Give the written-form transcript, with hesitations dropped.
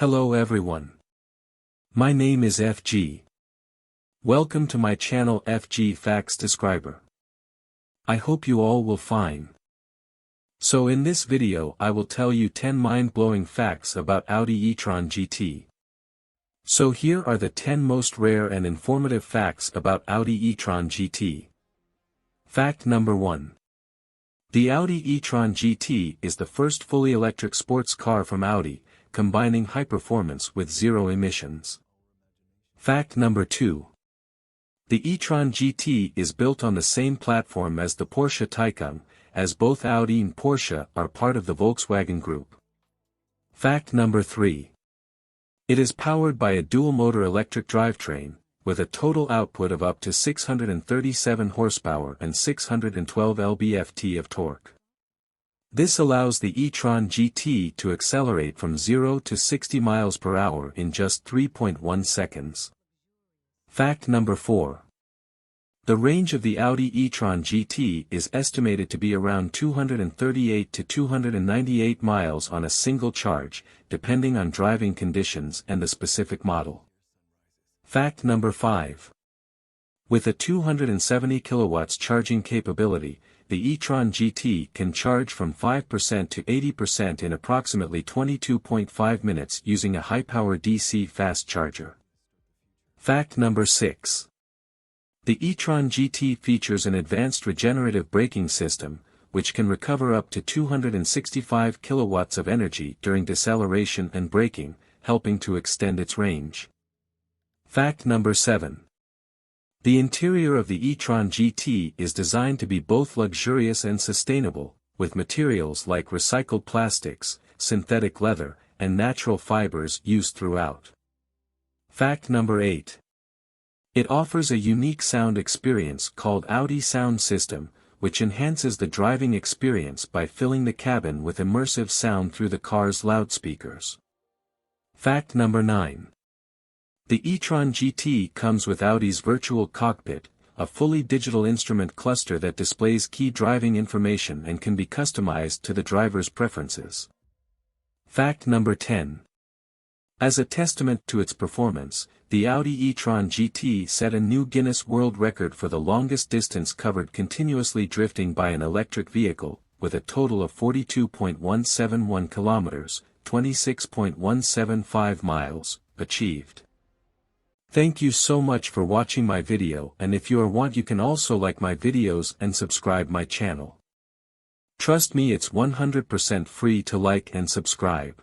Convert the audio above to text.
Hello everyone. My name is FG. Welcome to my channel FG Facts Describer. I hope you all will fine. So in this video I will tell you 10 mind-blowing facts about Audi e-tron GT. So here are the 10 most rare and informative facts about Audi e-tron GT. Fact number 1. The Audi e-tron GT is the first fully electric sports car from Audi, combining high performance with zero emissions. Fact number 2. The e-tron GT is built on the same platform as the Porsche Taycan, as both Audi and Porsche are part of the Volkswagen Group. Fact number 3. It is powered by a dual-motor electric drivetrain, with a total output of up to 637 horsepower and 612 lb-ft of torque. This allows the e-tron GT to accelerate from 0 to 60 miles per hour in just 3.1 seconds. Fact number 4. The range of the Audi e-tron GT is estimated to be around 238 to 298 miles on a single charge, depending on driving conditions and the specific model. Fact number 5. With a 270 kilowatts charging capability, the e-tron GT can charge from 5% to 80% in approximately 22.5 minutes using a high-power DC fast charger. Fact number 6. The e-tron GT features an advanced regenerative braking system, which can recover up to 265 kilowatts of energy during deceleration and braking, helping to extend its range. Fact number 7. The interior of the e-tron GT is designed to be both luxurious and sustainable, with materials like recycled plastics, synthetic leather, and natural fibers used throughout. Fact number 8. It offers a unique sound experience called Audi Sound System, which enhances the driving experience by filling the cabin with immersive sound through the car's loudspeakers. Fact number 9. The e-tron GT comes with Audi's virtual cockpit, a fully digital instrument cluster that displays key driving information and can be customized to the driver's preferences. Fact number 10. As a testament to its performance, the Audi e-tron GT set a new Guinness World Record for the longest distance covered continuously drifting by an electric vehicle, with a total of 42.171 kilometers, 26.175 miles, achieved. Thank you so much for watching my video, and if you want you can also like my videos and subscribe my channel. Trust me, it's 100% free to like and subscribe.